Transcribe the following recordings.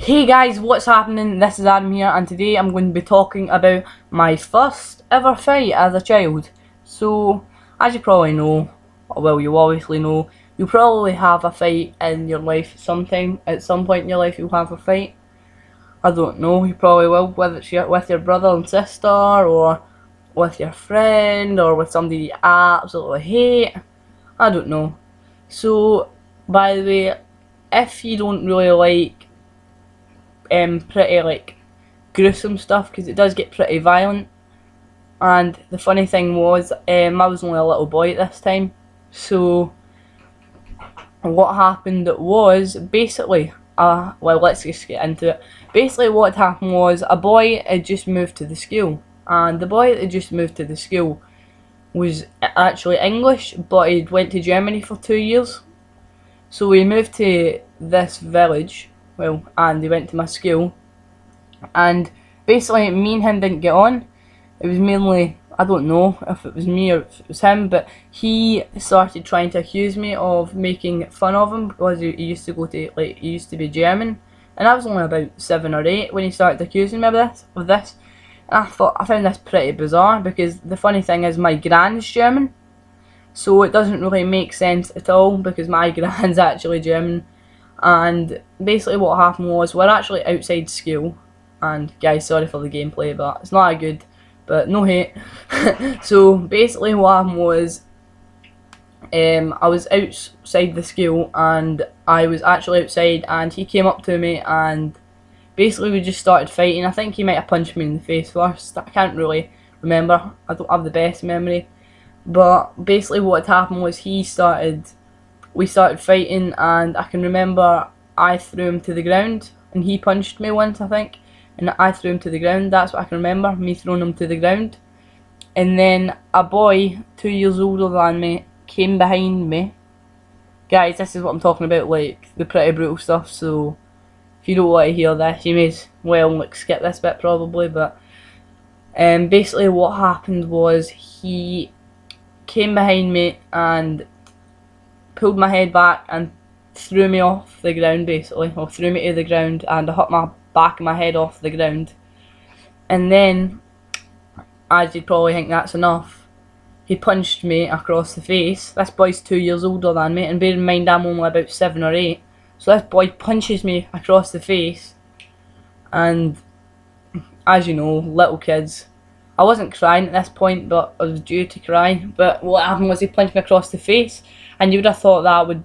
Hey guys, what's happening? This is Adam here, and today I'm going to be talking about my first ever fight as a child. So, as you probably know, well, you obviously know, you probably have a fight in your life sometime. At some point in your life, you'll have a fight. I don't know, you probably will, whether it's with your brother and sister, or with your friend, or with somebody you absolutely hate. I don't know. So, by the way, if you don't really like pretty like gruesome stuff, because it does get pretty violent. And the funny thing was, I was only a little boy at this time, so what happened was basically, well, let's just get into it. Basically, what happened was a boy had just moved to the school, and the boy that had just moved to the school was actually English, but he went to Germany for 2 years. So we moved to this village, well, and he went to my school, and basically me and him didn't get on. It was mainly, I don't know if it was me or if it was him, but he started trying to accuse me of making fun of him because he used to go to, like, he used to be German, and I was only about 7 or 8 when he started accusing me of this. And I found this pretty bizarre, because the funny thing is my gran's German, so it doesn't really make sense at all, because my gran's actually German. And basically what happened was, we're actually outside school, and guys, sorry for the gameplay, but it's not good, but no hate. So basically what happened was, I was outside the school, and I was actually outside, and he came up to me, and basically we just started fighting. I think he might have punched me in the face first, I can't really remember, I don't have the best memory. But basically what had happened was, we started fighting, and I can remember I threw him to the ground, and he punched me once, I think, and I threw him to the ground. That's what I can remember, me throwing him to the ground. And then a boy 2 years older than me came behind me. Guys, this is what I'm talking about, like the pretty brutal stuff, so if you don't want to hear this, you may as well like skip this bit probably. But basically what happened was, he came behind me and pulled my head back and threw me off the ground, basically, or threw me to the ground, and I hit my back of my head off the ground. And then, as you'd probably think that's enough, he punched me across the face. This boy's 2 years older than me, and bear in mind I'm only about 7 or 8. So this boy punches me across the face, and as you know, little kids, I wasn't crying at this point, but I was due to cry. But what happened was, he punched me across the face, and you would have thought that'd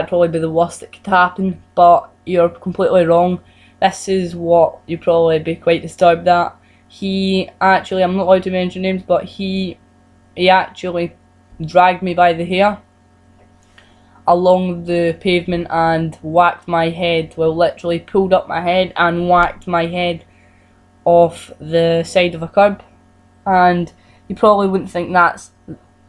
probably be the worst that could happen, but you're completely wrong. This is what you'd probably be quite disturbed at. He actually, I'm not allowed to mention names, but he actually dragged me by the hair along the pavement and whacked my head, well, literally pulled up my head and whacked my head off the side of a curb. And you probably wouldn't think that's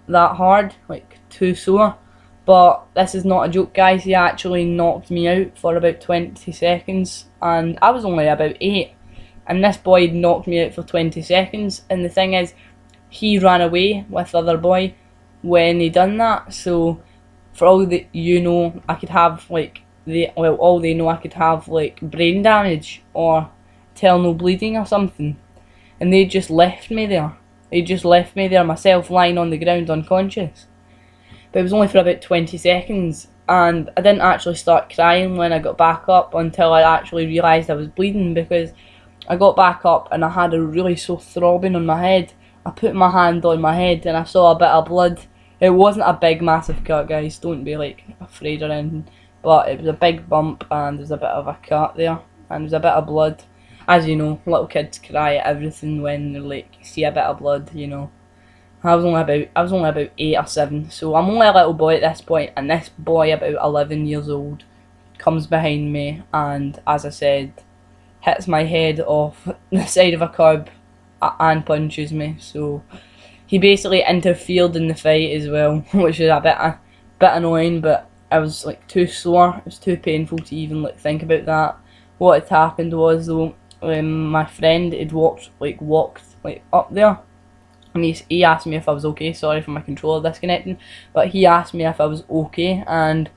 that hard, like too sore, but this is not a joke, guys. He actually knocked me out for about 20 seconds, and I was only about 8, and this boy knocked me out for 20 seconds. And the thing is, he ran away with the other boy when he done that. So for all that you know, I could have like all they know, I could have like brain damage or internal bleeding or something, and they just left me there. They just left me there, myself lying on the ground unconscious. But it was only for about 20 seconds, and I didn't actually start crying when I got back up until I actually realised I was bleeding, because I got back up and I had a really sore throbbing on my head. I put my hand on my head and I saw a bit of blood. It wasn't a big massive cut, guys, don't be like afraid or anything, but it was a big bump, and there was a bit of a cut there, and there was a bit of blood. As you know, little kids cry at everything when they like see a bit of blood, you know. I was only about 8 or 7, so I'm only a little boy at this point, and this boy about 11 years old comes behind me and, as I said, hits my head off the side of a curb and punches me. So he basically interfered in the fight as well, which is a bit annoying, but I was like too sore. It was too painful to even like think about that. What had happened was, though, my friend had walked up there, and he asked me if I was okay. Sorry for my controller disconnecting, but he asked me if I was okay, and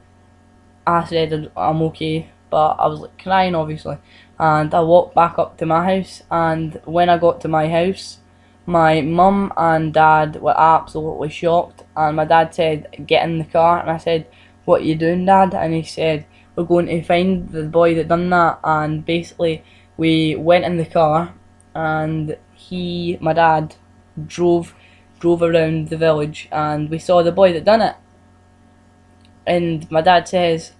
I said I'm okay. but I was like crying obviously, and I walked back up to my house, and when I got to my house, my mum and dad were absolutely shocked, and my dad said, "Get in the car," and I said, "What are you doing, Dad?" And he said, "We're going to find the boy that done that." And basically we went in the car, and my dad drove around the village, and we saw the boy that done it. And my dad says,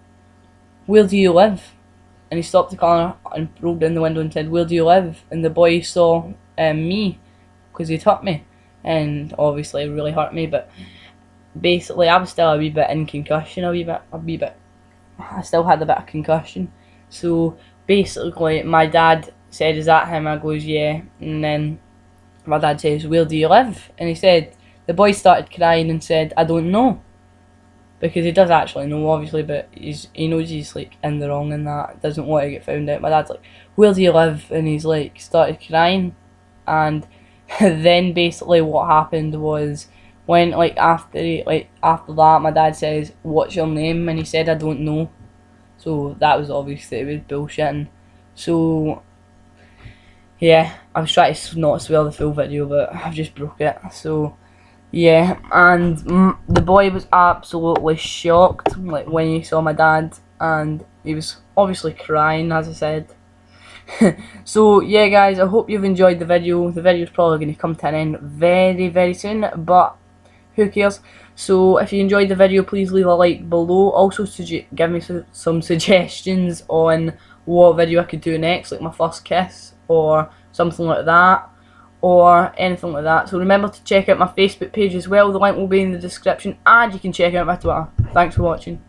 "Where do you live?" And he stopped the car and rolled down the window and said, "Where do you live?" And the boy saw me, because he'd hurt me, and obviously it really hurt me. But basically I was still a wee bit in concussion, I still had a bit of concussion. So basically my dad said, "Is that him?" I goes, "Yeah." And then my dad says, "Where do you live?" And he said, the boy started crying and said, "I don't know." Because he does actually know, obviously, but he knows he's like in the wrong and that, doesn't want to get found out. My dad's like, "Where do you live?" And he's like started crying. And then basically what happened was, when after that, my dad says, "What's your name?" And he said, "I don't know." So that was obviously, it was bullshitting. So yeah, I was trying to not swear the full video, but I've just broke it. So yeah, and the boy was absolutely shocked, like when he saw my dad, and he was obviously crying, as I said. So yeah guys, I hope you've enjoyed the video. The video's probably going to come to an end very, very soon, but who cares? So if you enjoyed the video, please leave a like below. Also give me some suggestions on what video I could do next, like my first kiss or something like that, or anything like that. So remember to check out my Facebook page as well. The link will be in the description, and you can check out my Twitter. Thanks for watching.